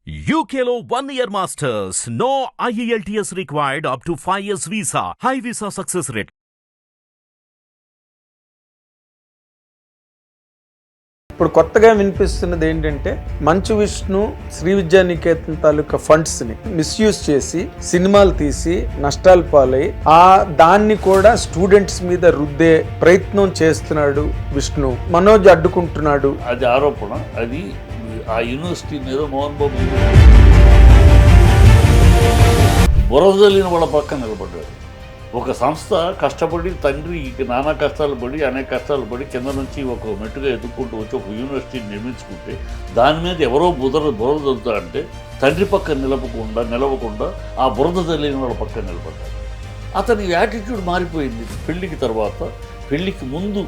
UKLO 1 year masters. No IELTS required up to 5 years visa. High visa success rate. ఇప్పుడు కొత్తగా వినిపిస్తున్నది ఏంటంటే మంచు విష్ణు శ్రీ విద్యానికేతన్ తాలూకా funds ని misuse చేసి సినిమాలు తీసి నష్టాలు పాలై దాన్ని కూడా స్టూడెంట్స్ మీద రుద్దే ప్రయత్నం చేస్తున్నాడు విష్ణు. మనోజ్ అడ్డుకుంటున్నాడు. అది ఆరోపణ. అది ఆ యూనివర్సిటీ మీద మోహన్ బాబు బురద జల్లిన వాళ్ళ పక్కన నిలబడ్డాడు. ఒక సంస్థ కష్టపడి తండ్రి నానా కష్టాలు పడి అనేక కష్టాలు పడి కింద నుంచి ఒక మెట్టుగా ఎదుర్కొంటూ వచ్చి ఒక యూనివర్సిటీని నిర్మించుకుంటే దాని మీద ఎవరో బురద చల్లుతారంటే తండ్రి పక్కన నిలవకుండా ఆ బురద జల్లిన వాళ్ళ పక్కన నిలబడ్డాడు. అతని యాటిట్యూడ్ మారిపోయింది. పెళ్లికి తర్వాత, పెళ్లికి ముందు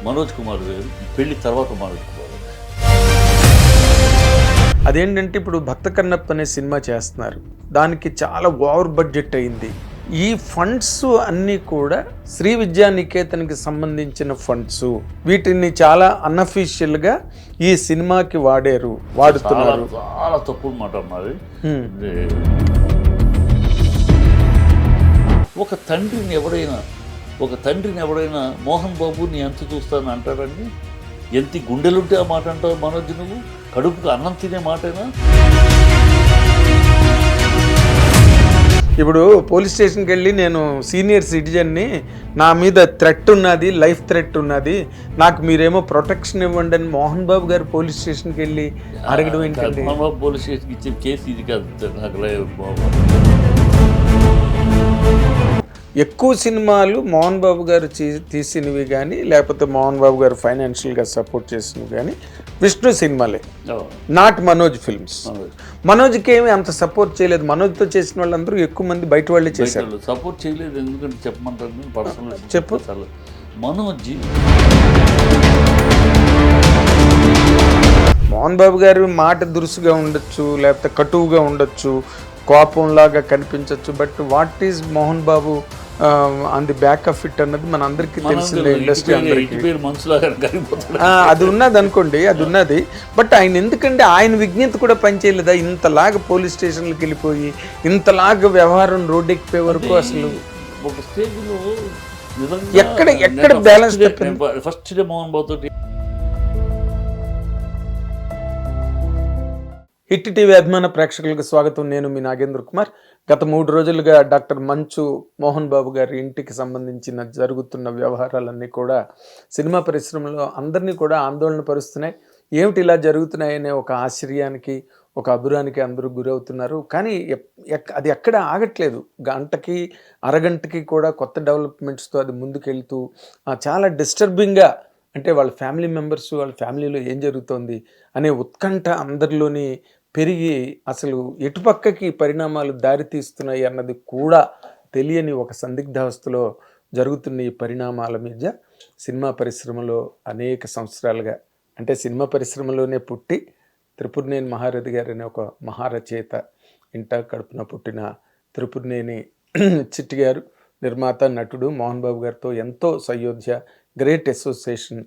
మనోజ్ కుమార్ గారు, పెళ్లి తర్వాత మనోజ్ కుమార్. అదేంటంటే ఇప్పుడు భక్త కన్నప్ప అనే సినిమా చేస్తున్నారు. దానికి చాలా ఓవర్ బడ్జెట్ అయింది. ఈ ఫండ్స్ అన్నీ కూడా శ్రీ విద్యానికేతన్కి సంబంధించిన ఫండ్స్. వీటిని చాలా అన్అఫీషియల్గా ఈ సినిమాకి వాడుతున్నారు. చాలా తప్పుడు మాట అన్నది. ఒక తండ్రిని ఎవరైనా మోహన్ బాబు నీ ఎంత చూస్తాను అంటారండి? ఎంత గుండెలుంటే ఆ మాట అంటావు మనోజ్? నువ్వు కడుపుకు అన్నం తినే మాటేనా? ఇప్పుడు పోలీస్ స్టేషన్కి వెళ్ళి నేను సీనియర్ సిటిజన్ని, నా మీద థ్రెట్ ఉన్నది, లైఫ్ థ్రెట్ ఉన్నది, నాకు మీరేమో ప్రొటెక్షన్ ఇవ్వండి అని మోహన్ బాబు గారు పోలీస్ స్టేషన్కి వెళ్ళి అడగడం ఏంటంటే, మోహన్ బాబు పోలీస్ స్టేషన్కి ఇచ్చే కేసు ఇది కాదు. నాకు ఎక్కువ సినిమాలు మోహన్ బాబు గారు తీసినవి కానీ, లేకపోతే మోహన్ బాబు గారు ఫైనాన్షియల్గా సపోర్ట్ చేసినవి కానీ విష్ణు సినిమాలే, నాట్ మనోజ్ ఫిల్మ్స్. మనోజ్కి ఏమి అంత సపోర్ట్ చేయలేదు. మనోజ్తో చేసిన వాళ్ళందరూ ఎక్కువ మంది బయట వాళ్ళే చేశారు. సపోర్ట్ చేయలేదు. ఎందుకంటే చెప్పమంటారు పర్సనల్ చెప్పు. మనోజ్ మోహన్ బాబు గారి మాట దురుసుగా ఉండొచ్చు, లేకపోతే కటువుగా ఉండొచ్చు, కోపంలాగా కనిపించవచ్చు. But what is Mohan Babu on the back of it అన్నది మన అందరికీ తెలిసిందే. ఇండస్ట్రీ అందరికీ అది ఉన్నది అనుకోండి, అది ఉన్నది. బట్ ఆయన ఎందుకంటే ఆయన విజ్ఞత కూడా పనిచేయలేదా? ఇంతలాగా పోలీస్ స్టేషన్లకు వెళ్ళిపోయి ఇంతలాగా వ్యవహారం రోడ్డెక్కిపోయే వరకు అసలు ఒక స్టేజ్లో ఎక్కడ balance first day Mohan Babu తోటి. హిట్ టీవీ అభిమాన ప్రేక్షకులకు స్వాగతం. నేను మీ నాగేంద్ర కుమార్. గత 3 రోజులుగా డాక్టర్ మంచు మోహన్ బాబు గారి ఇంటికి సంబంధించిన జరుగుతున్న వ్యవహారాలన్నీ కూడా సినిమా పరిశ్రమలో అందరినీ కూడా ఆందోళన పరుస్తున్నాయి. ఏమిటి ఇలా జరుగుతున్నాయనే ఒక ఆశ్చర్యానికి, ఒక అభురానికి అందరూ గురవుతున్నారు. కానీ అది ఎక్కడ ఆగట్లేదు. గంటకి అరగంటకి కూడా కొత్త డెవలప్మెంట్స్తో అది ముందుకెళ్తూ చాలా డిస్టర్బింగ్గా, అంటే వాళ్ళ ఫ్యామిలీ మెంబర్స్, వాళ్ళ ఫ్యామిలీలో ఏం జరుగుతోంది అనే ఉత్కంఠ అందరిలోని పెరిగి అసలు ఎటుపక్కకి పరిణామాలు దారితీస్తున్నాయి అన్నది కూడా తెలియని ఒక సందిగ్ధావస్థలో జరుగుతున్న ఈ పరిణామాల మీద సినిమా పరిశ్రమలో అనేక సంవత్సరాలుగా, అంటే సినిమా పరిశ్రమలోనే పుట్టి త్రిపురనేని మహారథి గారు అనే ఒక మహారచయిత ఇంట కడుపున పుట్టిన త్రిపురనేని చిట్టి గారు, నిర్మాత, నటుడు, మోహన్ బాబు గారితో ఎంతో సయోధ్య, గ్రేట్ అసోసియేషన్.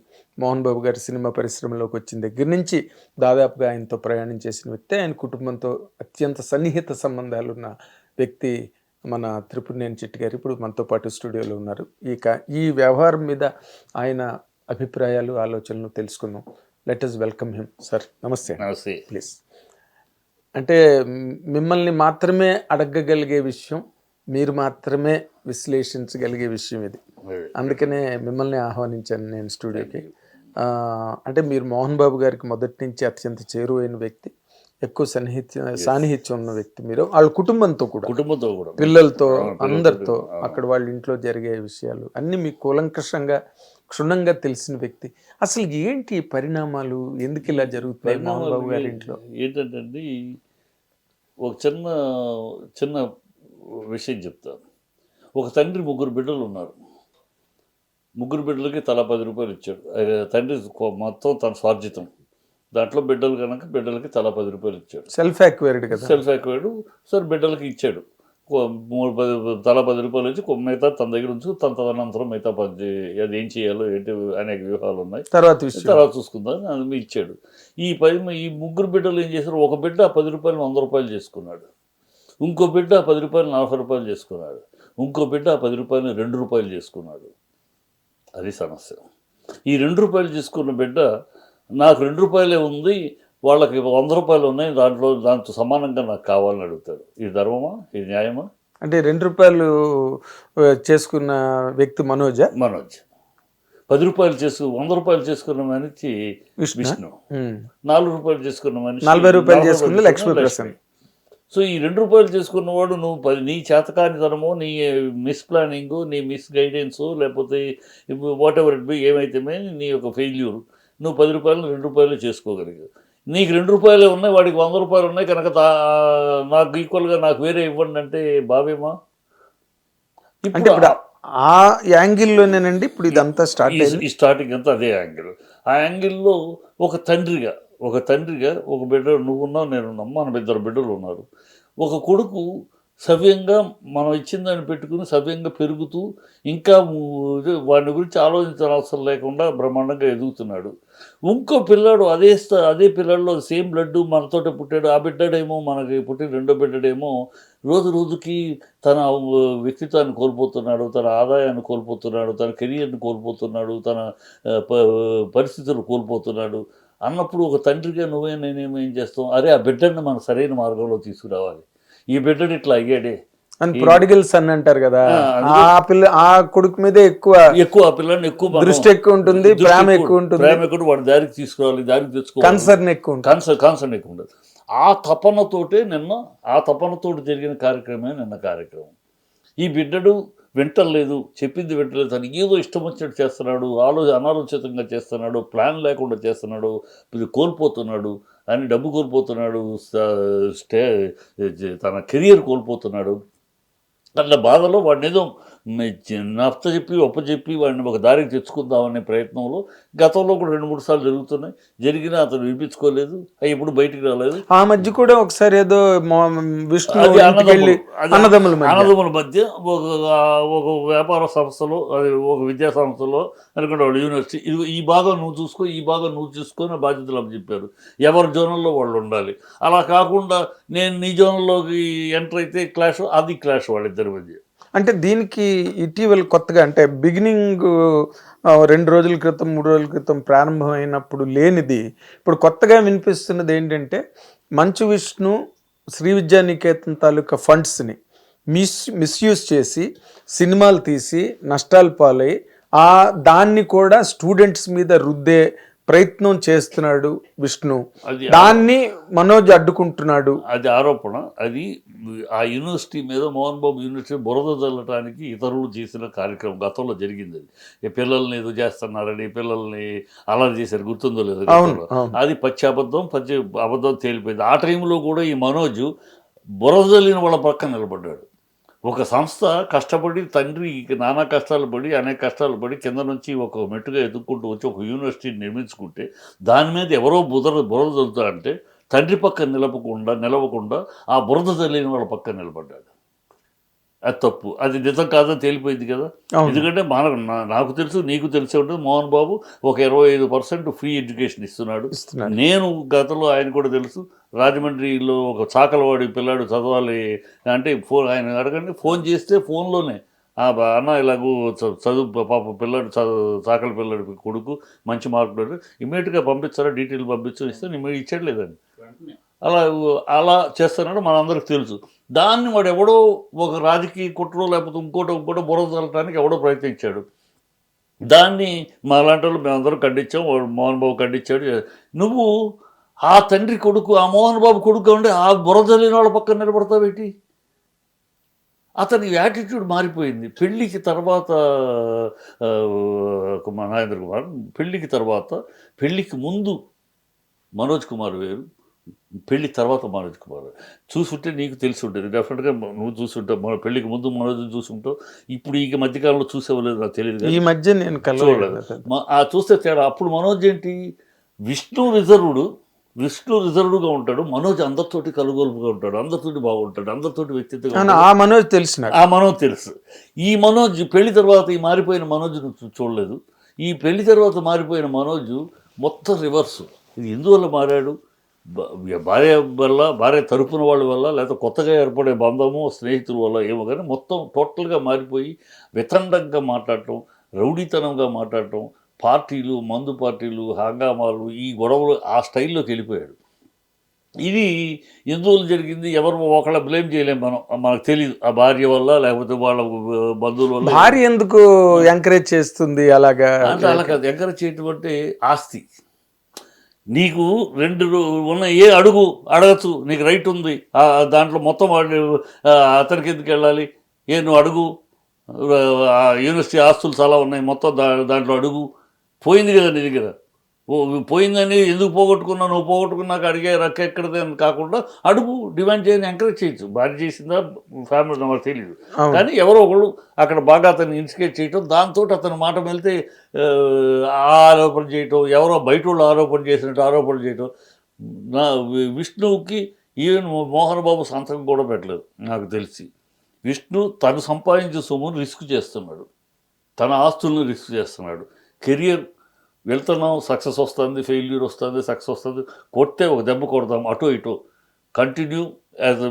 మోహన్ బాబు గారి సినిమా పరిశ్రమలోకి వచ్చిన దగ్గర నుంచి దాదాపుగా ఆయనతో ప్రయాణం చేసిన వ్యక్తి. ఆయన కుటుంబంతో అత్యంత సన్నిహిత సంబంధాలు ఉన్న వ్యక్తి మన త్రిపురనేని చిట్టి గారు ఇప్పుడు మనతో పాటు స్టూడియోలో ఉన్నారు. ఈ వ్యవహారం మీద ఆయన అభిప్రాయాలు, ఆలోచనలు తెలుసుకుందాం. Let us welcome him. Sir నమస్తే. నమస్తే. ప్లీజ్. అంటే మిమ్మల్ని మాత్రమే అడగగలిగే విషయం, మీరు మాత్రమే విశ్లేషించగలిగే విషయం ఇది. అందుకనే మిమ్మల్ని ఆహ్వానించాను నేను స్టూడియోకి. అంటే మీరు మోహన్ బాబు గారికి మొదటి నుంచి అత్యంత చేరువైన వ్యక్తి, ఎక్కువ సాన్నిహిత్యం ఉన్న వ్యక్తి. మీరు వాళ్ళ కుటుంబంతో కూడా, పిల్లలతో, అందరితో, అక్కడ వాళ్ళ ఇంట్లో జరిగే విషయాలు అన్నీ మీకు కూలంకషంగా, క్షుణ్ణంగా తెలిసిన వ్యక్తి. అసలు ఏంటి పరిణామాలు, ఎందుకు ఇలా జరుగుతున్నాయి మోహన్ బాబు గారి ఇంట్లో? ఏంటంటే ఒక చిన్న విషయం చెప్తాను. ఒక తండ్రి 3 బిడ్డలు ఉన్నారు. 3 బిడ్డలకి తలా 10 రూపాయలు ఇచ్చాడు. తండ్రి మొత్తం తన స్వార్జితం. దాంట్లో బిడ్డలకి తలా 10 రూపాయలు ఇచ్చాడు. సెల్ఫ్ అక్వైర్డ్ కదా. Self acquired. సరే బిడ్డలకి ఇచ్చాడు. తలా 10 రూపాయలు వచ్చి మిగతా తన దగ్గర ఉంచు, తదనంతరం మిగతా అది ఏం చేయాలో ఏంటి అనేక వ్యూహాలు ఉన్నాయి, తర్వాత చూసుకుందాం అని ఇచ్చాడు. ఈ ముగ్గురు బిడ్డలు ఏం చేశారు, ఒక బిడ్డ 10 రూపాయలు 100 రూపాయలు చేసుకున్నాడు, ఇంకో బిడ్డ 10 రూపాయలు 40 రూపాయలు చేసుకున్నాడు, ఇంకో బిడ్డ 10 రూపాయలు 2 రూపాయలు చేసుకున్నాడు. అది సమస్య. ఈ 2 రూపాయలు చేసుకున్న బిడ్డ నాకు 2 రూపాయలే ఉంది, వాళ్ళకి 100 రూపాయలు ఉన్నాయి, దాంతో సమానంగా నాకు కావాలని అడుగుతాడు. ఇది ధర్మమా? ఇది న్యాయమా? అంటే 2 రూపాయలు చేసుకున్న వ్యక్తి మనోజ్ 10 రూపాయలు 100 రూపాయలు చేసుకున్న మనిషి విష్ణు, 4 రూపాయలు చేసుకున్న మనిషి 40 రూపాయలు చేసుకున్న లక్ష్మీ. సో ఈ 2 రూపాయలు చేసుకున్నవాడు నువ్వు నీ చేతకానితనమో, నీ మిస్ ప్లానింగ్, నీ మిస్ గైడెన్స్, లేకపోతే వాట్ ఎవర్ ఇట్ బి ఏమైతే నీ యొక్క ఫెయిల్యూర్, నువ్వు 10 రూపాయలు 2 రూపాయలు చేసుకోగలిగావు. నీకు 2 రూపాయలే ఉన్నాయి, వాడికి 100 రూపాయలు ఉన్నాయి కనుక నాకు ఈక్వల్గా నాకు వేరే ఇవ్వండి అంటే బాబేమా? ఇప్పుడు ఆ యాంగిల్లోనేనండి ఇప్పుడు ఇదంతా ఈ స్టార్టింగ్ అంతా అదే యాంగిల్. ఆ యాంగిల్లో ఒక తండ్రిగా ఒక బిడ్డ, నువ్వున్నావు, నేనున్నాము, మన 2 బిడ్డలు ఉన్నారు. ఒక కొడుకు సవ్యంగా మనం ఇచ్చిన దాన్ని పెట్టుకుని సవ్యంగా పెరుగుతూ ఇంకా వాడిని గురించి ఆలోచించిన అవసరం లేకుండా బ్రహ్మాండంగా ఎదుగుతున్నాడు. ఇంకో పిల్లాడు అదే పిల్లాడిలో సేమ్ బ్లడ్ మనతోటే పుట్టాడు. ఆ బిడ్డడేమో మనకి పుట్టిన రెండో బిడ్డడేమో రోజుకి తన వ్యక్తిత్వాన్ని కోల్పోతున్నాడు, తన ఆదాయాన్ని కోల్పోతున్నాడు, తన కెరియర్ని కోల్పోతున్నాడు, తన పరిస్థితులు కోల్పోతున్నాడు. అన్నప్పుడు ఒక తండ్రిగా నేనేం చేస్తాం, అరే ఆ బిడ్డని మనం సరైన మార్గంలో తీసుకురావాలి. ఈ బిడ్డడు ఇట్లా అయ్యాడే అని ప్రాడిగల్ సన్ అంటారు కదా, ఆ కొడుకు మీద ఎక్కువ ఆ పిల్లని ఎక్కువ దృష్టి ఎక్కువ ఉంటుంది, ప్రేమ ఎక్కువ ఉంటుంది, వాడి దారికి తీసుకురావాలి, దారికి తెచ్చుకోవాలి, కన్సర్న్ ఎక్కువ ఉండదు. ఆ తపనతోటి జరిగిన కార్యక్రమే నిన్న కార్యక్రమం. ఈ బిడ్డడు వింటలేదు, చెప్పింది వింటలేదు, తను ఏదో ఇష్టం వచ్చినట్టు చేస్తున్నాడు, అనాలోచితంగా చేస్తున్నాడు, ప్లాన్ లేకుండా చేస్తున్నాడు, కోల్పోతున్నాడు, అని డబ్బు కోల్పోతున్నాడు, తన కెరియర్ కోల్పోతున్నాడు. అట్లా బాధలో వాడిని ఏదో ఒప్పచెప్పి వాడిని ఒక దారికి తెచ్చుకుందామనే ప్రయత్నంలో గతంలో కూడా 2-3 సార్లు జరిగినా అతను వినిపించుకోలేదు, అవి ఎప్పుడు బయటికి రాలేదు. ఆ మధ్య కూడా ఒకసారి ఏదో అన్నదమ్ముల మధ్య ఒక వ్యాపార సంస్థలో, అది ఒక విద్యా సంస్థలో అనుకుంటే వాళ్ళు యూనివర్సిటీ, ఈ భాగం నువ్వు చూసుకో, ఈ భాగం నువ్వు చూసుకొని బాధ్యతలు చెప్పారు. ఎవరి జోనల్లో వాళ్ళు ఉండాలి. అలా కాకుండా నేను నీ జోనల్లోకి ఎంటర్ అయితే క్లాష్ వాళ్ళిద్దరి మధ్య. అంటే దీనికి ఇటీవల కొత్తగా, అంటే బిగినింగ్ 2 రోజుల క్రితం 3 రోజుల క్రితం ప్రారంభమైనప్పుడు లేనిది ఇప్పుడు కొత్తగా వినిపిస్తున్నది ఏంటంటే, మంచు విష్ణు శ్రీ విద్యానికేతన్ తాలూకా ఫండ్స్ని మిస్యూజ్ చేసి సినిమాలు తీసి నష్టాలు పాలై దాన్ని కూడా స్టూడెంట్స్ మీద రుద్దే ప్రయత్నం చేస్తున్నాడు విష్ణు, దాన్ని మనోజ్ అడ్డుకుంటున్నాడు. అది ఆరోపణ. అది ఆ యూనివర్సిటీ మీద, మోహన్ బాబు యూనివర్సిటీ బురద చల్లటానికి ఇతరులు చేసిన కార్యక్రమం గతంలో జరిగింది. అది పిల్లల్ని ఏదో చేస్తున్నారని, పిల్లల్ని అలా చేశారు, గుర్తుందో లేదు. అది పచ్చి అబద్ధం తేలిపోయింది. ఆ టైంలో కూడా ఈ మనోజ్ బురద చల్లిన వాళ్ళ పక్కన నిలబడ్డాడు. ఒక సంస్థ కష్టపడి, తండ్రి నానా కష్టాలు పడి, అనేక కష్టాలు పడి కింద నుంచి ఒక మెట్టుగా ఎదుక్కుంటూ వచ్చి ఒక యూనివర్సిటీని నిర్మించుకుంటే దాని మీద ఎవరో బురద చల్లుతారంటే తండ్రి పక్కన నిలవకుండా ఆ బురద చల్లిన వాళ్ళ పక్కన నిలబడ్డాడు. అది తప్పు. అది నిజం కాదని తేలిపోయింది కదా. ఎందుకంటే నాకు తెలుసు, నీకు తెలిసే ఉంటుంది, మోహన్ బాబు ఒక 25% ఫ్రీ ఎడ్యుకేషన్ ఇస్తున్నాడు. నేను గతంలో ఆయన కూడా తెలుసు, రాజమండ్రిలో ఒక చాకలవాడి పిల్లాడు చదవాలి అంటే ఆయన అడగండి, ఫోన్ చేస్తే ఫోన్లోనే అన్న ఇలాగూ చదువు పాప పిల్లాడు చాకలి పిల్లాడు కొడుకు మంచి మార్కులు ఇమ్మీడియట్గా పంపిస్తారా, డీటెయిల్ ఇస్తే నేను ఇచ్చాడు లేదండి. అలా చేస్తున్నాడు, మనందరికి తెలుసు. దాన్ని వాడు ఎవడో ఒక రాజకీయ కుట్రో లేకపోతే ఇంకోటో బురద చల్లటానికి ఎవడో ప్రయత్నించాడు. దాన్ని మా లాంటి వాళ్ళు మేమందరం ఖండించాం, మోహన్ బాబు ఖండించాడు. నువ్వు ఆ తండ్రి కొడుకు, ఆ మోహన్ బాబు కొడుకు ఉంటే ఆ బురద చల్లిన వాళ్ళ పక్కన నిలబడతావేంటి? అతని యాటిట్యూడ్ మారిపోయింది. పెళ్ళికి తర్వాత నాగేంద్ర కుమార్, పెళ్ళికి ముందు మనోజ్ కుమార్ వేరు, పెళ్లి తర్వాత మనోజ్ కుమార్. చూసుంటే నీకు తెలిసి ఉంటుంది, డెఫినెట్గా నువ్వు చూసుంటావు. పెళ్లికి ముందు మనోజ్ చూసుంటావు, ఇప్పుడు ఈ మధ్యకాలంలో చూసేవలేదు నాకు తెలియదు, ఈ మధ్య నేను చూడలేదు. చూస్తే తేడా. అప్పుడు మనోజ్ ఏంటి, విష్ణు రిజర్వ్డ్, విష్ణు రిజర్వ్డ్గా ఉంటాడు, మనోజ్ అందరితోటి కలుగొలుపుగా ఉంటాడు, అందరితోటి బాగుంటాడు, అందరితోటి వ్యక్తిత్వంగా అవును, ఆ మనోజ్ తెలిసి నాకు. ఆ మనోజ్ తెలుసు. ఈ మనోజ్ పెళ్లి తర్వాత ఈ మారిపోయిన మనోజ్ చూడలేదు. ఈ పెళ్లి తర్వాత మారిపోయిన మనోజ్ మొత్తం రివర్సు. ఇది ఎందువల్ల మారాడు? భార్య వల్ల, భార్య తరపున వాళ్ళ వల్ల, లేకపోతే కొత్తగా ఏర్పడే బంధము స్నేహితుల వల్ల ఏమో కానీ మొత్తం టోటల్గా మారిపోయి వితండంగా మాట్లాడటం, రౌడీతనంగా మాట్లాడటం, పార్టీలు, మందు పార్టీలు, హంగామాలు, ఈ గొడవలు ఆ స్టైల్లోకి వెళ్ళిపోయాడు. ఇది ఎందువల్ల జరిగింది? ఎవరు ఒకళ్ళ బ్లేమ్ చేయలేము మనం, మనకు తెలియదు. ఆ భార్య వల్ల, లేకపోతే వాళ్ళ బంధువుల వల్ల. భార్య ఎందుకు ఎంకరేజ్ చేస్తుంది అలాగా? అంటే అలా కాదు, ఎంకరేజ్ చేయటం అంటే ఆస్తి. నీకు రెండు ఉన్న అడగచ్చు, నీకు రైట్ ఉంది, దాంట్లో మొత్తం అతనికి ఎందుకు వెళ్ళాలి? నువ్వు అడుగు, యూనివర్సిటీ ఆస్తులు చాలా ఉన్నాయి, మొత్తం దాంట్లో అడుగు. పోయింది కదా నీ దగ్గర, పోయిందని ఎందుకు పోగొట్టుకున్నావు? నువ్వు పోగొట్టుకున్నాక అడిగే రక్క ఎక్కడదే అని కాకుండా అడుగు, డిమాండ్ చేయని ఎంకరేజ్ చేయొచ్చు. భార్య చేసిందా, ఫ్యామిలీ నాకు తెలియదు, కానీ ఎవరో ఒకళ్ళు అక్కడ బాగా అతన్ని ఇన్స్టిగేట్ చేయటం, దాంతో అతను మాట వెళ్తే ఆరోపణ చేయటం, ఎవరో బయట వాళ్ళు ఆరోపణ చేసినట్టు ఆరోపణ చేయటం. నా విష్ణువుకి ఈవెన్ మోహన్ బాబు సంతకం కూడా పెట్టలేదు నాకు తెలిసి. విష్ణు తను సంపాదించే సొమ్మును రిస్క్ చేస్తున్నాడు, తన ఆస్తులను రిస్క్ చేస్తున్నాడు. కెరియర్ వెళ్తున్నాం, సక్సెస్ వస్తుంది, ఫెయిల్యూర్ వస్తుంది, సక్సెస్ వస్తుంది, కొడితే ఒక దెబ్బ కొడతాం, అటో ఇటో కంటిన్యూ యాజ్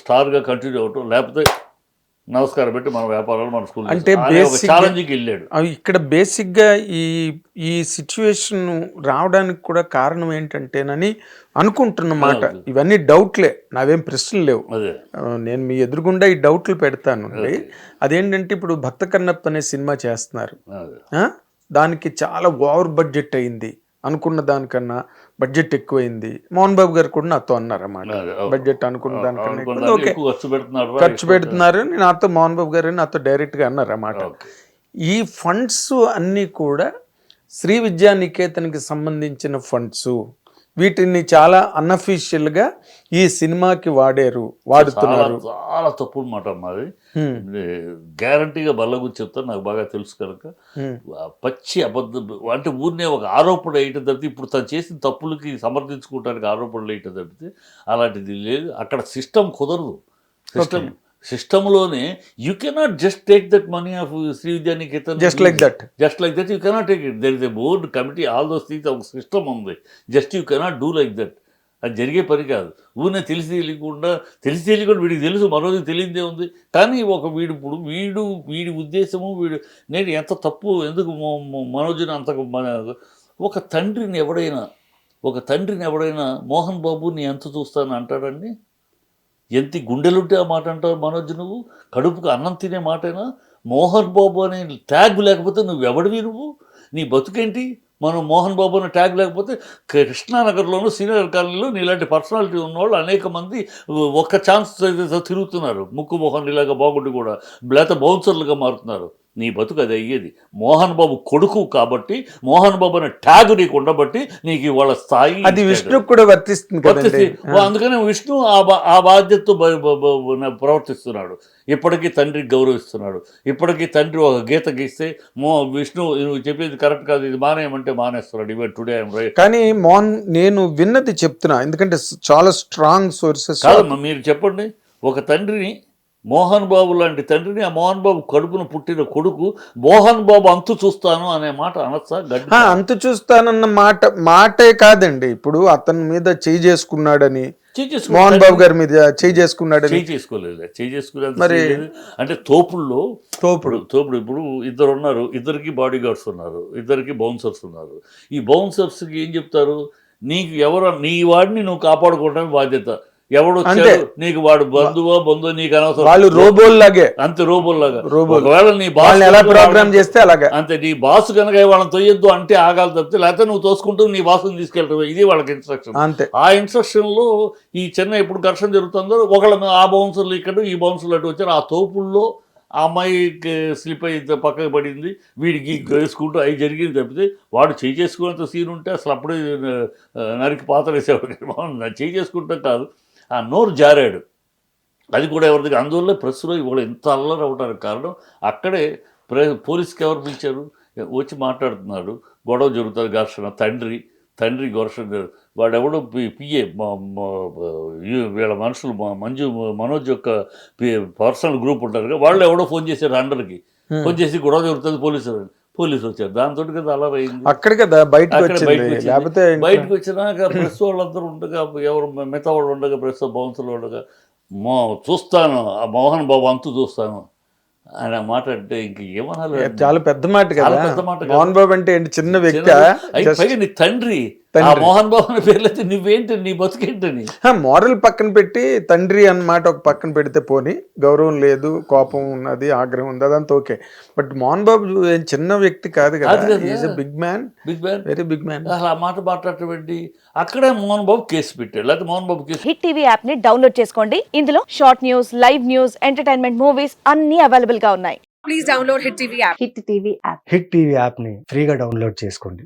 స్టార్గా కంటిన్యూ అవటం, లేకపోతే నమస్కారం పెట్టి మన వ్యాపారాలు మన స్కూల్ అంటే ఛాలెంజ్కి వెళ్ళాడు. ఇక్కడ బేసిక్గా ఈ సిచ్యువేషన్ రావడానికి కూడా కారణం ఏంటంటేనని అనుకుంటున్నమాట. ఇవన్నీ డౌట్లే, నావేం ప్రశ్నలు లేవు. అదే నేను మీ ఎదురుగుండా ఈ డౌట్లు పెడతాను. అదేంటంటే ఇప్పుడు భక్త కన్నప్ప అనే సినిమా చేస్తున్నారు, దానికి చాలా ఓవర్ బడ్జెట్ అయింది, అనుకున్న దానికన్నా బడ్జెట్ ఎక్కువైంది. మోహన్ బాబు గారు కూడా నాతో అన్నారు అన్నమాట, బడ్జెట్ అనుకున్న దానికన్నా ఓకే ఖర్చు పెడుతున్నారు, నాతో మోహన్ బాబు గారు నాతో డైరెక్ట్గా అన్నారు అన్నమాట. ఈ ఫండ్స్ అన్నీ కూడా శ్రీ విద్యా నికేతన్కి సంబంధించిన ఫండ్స్, వీటిని చాలా అన్అఫీషియల్గా ఈ సినిమాకి వాడుతున్నారు. చాలా తప్పుడు మాట మాది, గ్యారంటీగా బల్లగురించి చెప్తాను, నాకు బాగా తెలుసు కనుక. పచ్చి అబద్ధం అంటే ఊరినే ఒక ఆరోపణ వేయటం తప్పితే, ఇప్పుడు తను చేసిన తప్పులకి సమర్థించుకోవడానికి ఆరోపణలు వేయటం తప్పితే అలాంటిది లేదు. అక్కడ సిస్టమ్ కుదరదు. సిస్టంలోనే you cannot just take that money off Shri Vidya Niketan just like that you cannot take it. There is a board committee, all those things, ఒక సిస్టమ్ ఉంది. Just you cannot do like that. అది జరిగే పని కాదు. ఊరినే తెలిసి తెలియకుండా వీడికి తెలుసు, మరోజు తెలియదే ఉంది. కానీ ఒక వీడి ఉద్దేశము, నేను ఎంత తప్పు ఎందుకు మనోజ్ని అంత, ఒక తండ్రిని ఎవడైనా మోహన్ బాబుని ఎంత చూస్తాను అంటాడండి? ఎంత గుండెలుంటే ఆ మాట అంటావు మనోజ్? నువ్వు కడుపుకు అన్నం తినే మాటేనా? మోహన్ బాబు అనే ట్యాగ్ లేకపోతే నువ్వెవడివి? నీ బతుకేంటి? మనం మోహన్ బాబు అనే ట్యాగ్ లేకపోతే కృష్ణానగర్లోనూ సీనియర్ కాలనీలో నీలాంటి పర్సనాలిటీ ఉన్నవాళ్ళు అనేక మంది ఒక్క ఛాన్స్ తిరుగుతున్నారు, ముక్కు మోహన్ ఇలాగా బాగుండి కూడా, లేకపోతే బౌన్సర్లుగా మారుతున్నారు. నీ బతుకు అది అయ్యేది. మోహన్ బాబు కొడుకు కాబట్టి, మోహన్ బాబు అనే ట్యాగ్ నీకు ఉండబట్టి నీకు ఇవాళ స్థాయి, అది విష్ణుకు కూడా వర్తిస్తుంది. అందుకనే విష్ణు ఆ బాధ్యతతో ప్రవర్తిస్తున్నాడు. ఇప్పటికీ తండ్రికి గౌరవిస్తున్నాడు. ఇప్పటికీ తండ్రి ఒక గీత గీస్తే విష్ణు నువ్వు చెప్పేది కరెక్ట్ కాదు, ఇది మానేయమంటే మానేస్తున్నాడు. ఇవన్ టుడే ఐఎమ్ రైట్. కానీ నేను విన్నది చెప్తున్నా, ఎందుకంటే చాలా స్ట్రాంగ్ సోర్సెస్. కాదమ్మా, మీరు చెప్పండి. ఒక తండ్రిని, మోహన్ బాబు లాంటి తండ్రిని, ఆ మోహన్ బాబు కడుపున పుట్టిన కొడుకు మోహన్ బాబు అంతు చూస్తాను అనే మాట అనొచ్చా? అంతు చూస్తానన్న మాటే కాదండి. ఇప్పుడు అతని మీద చేయి చేసుకున్నాడని, మోహన్ బాబు గారి మీద చేయి చేసుకున్నాడని, చేసుకోలేదు మరి. అంటే తోపుడు ఇప్పుడు ఇద్దరు ఉన్నారు, ఇద్దరికి బాడీ గార్డ్స్ ఉన్నారు, ఇద్దరికి బౌన్సర్స్ ఉన్నారు. ఈ బౌన్సర్స్కి ఏం చెప్తారు? నీ వాడిని నువ్వు కాపాడుకోవడానికి బాధ్యత. ఎవడు నీకు వాడు బంధువో నీకు అనవసరం. వాళ్ళు రోబోల్లాగే, అంతే రోబోల్లాగా. ఒకవేళ నీ బాస్ ఎలా ప్రోగ్రామ్ చేస్తే అలాగే, అంతే. నీ బాస్ కనుక వాళ్ళని తొయ్యొద్దు అంటే ఆగాలి తప్పితే, లేకపోతే నువ్వు తోసుకుంటూ నీ బాసుని తీసుకెళ్ళటం, ఇది వాళ్ళకి ఇన్స్ట్రక్షన్. అంతే. ఆ ఇన్స్ట్రక్షన్ లో ఈ చెన్నై ఎప్పుడు ఘర్షణ జరుగుతుందో, ఒకళ్ళ ఆ బౌన్సర్లు ఇక్కడ, ఈ బౌన్సర్లు అటు వచ్చారు. ఆ తోపుల్లో ఆ అమ్మాయికి స్లిప్ అయ్యి పక్కకు పడింది, వీడికి వేసుకుంటూ అవి జరిగింది తప్పితే, వాడు చేయి చేసుకునేంత సీన్ ఉంటే అసలు అప్పుడే నరికి పాత్ర వేసేవాడు. చేయి చేసుకుంటాం కాదు, ఆ నోరు జారాడు. అది కూడా ఎవరిది? అందువల్ల ప్రెస్లో ఇవాళ ఇంత అల్లరి అవడానికి కారణం, అక్కడే పోలీస్కి ఎవరు పిలిచారు? వచ్చి మాట్లాడుతున్నాడు, గొడవ జరుగుతుంది, ఘర్షణ. తండ్రి ఘర్షణ. వాడెవడో పిఏ వీళ్ళ మనుషులు మనోజ్ యొక్క పర్సనల్ గ్రూప్ ఉంటారు కదా, వాళ్ళు ఎవడో ఫోన్ చేశారు అండర్కి, ఫోన్ చేసి గొడవ జరుగుతుంది పోలీసు వచ్చారు. దాంతో కదా అలా అయింది. అక్కడ కదా బయటకు అక్కడ వచ్చింది. బయటకు వచ్చింది. లేకపోతే బయటకు వచ్చినాక ప్రెస్ వాళ్ళందరూ ఉండగా, ఎవరు మిగతా వాళ్ళు ఉండగా, ప్రెస్ బౌన్సులు ఉండగా, చూస్తాను ఆ మోహన్ బాబు అంతు చూస్తాను ఆయన మాట అంటే ఇంక ఏమనాలి. చాలా పెద్ద మాట కదా. చాలా పెద్ద మాట కదా. మోహన్ బాబు అంటే ఏంటి, చిన్న వ్యక్తి. పైగా నీ తండ్రి ఆ మోహన్ బాబు అనే పేర్లైతే నువ్వేంటి, నీ బతుకేంటని. మోరల్ పక్కన పెట్టి తండ్రి అన్నమాట ఒక పక్కన పెడితే పోని, గౌరవం లేదు, కోపం ఉన్నది, ఆగ్రహం ఉంది, అదంతా ఓకే. బట్ మోహన్ బాబు ఏం చిన్న వ్యక్తి కాదు కదా. Is a big man, very big man. అసలు ఆ మాట మాట్లాడటం అక్కడే మోహన్ బాబు కేసు పెట్టాడు. లేకపోతే Mohan Babu case. Hit TV app ని డౌన్లోడ్ చేసుకోండి. ఇందులో short news, live news, entertainment movies అన్ని అవైలబుల్ గా ఉన్నాయి. Please download Hit TV app. Hit TV app. Hit TV యాప్ని ఫ్రీగా డౌన్లోడ్ చేసుకోండి.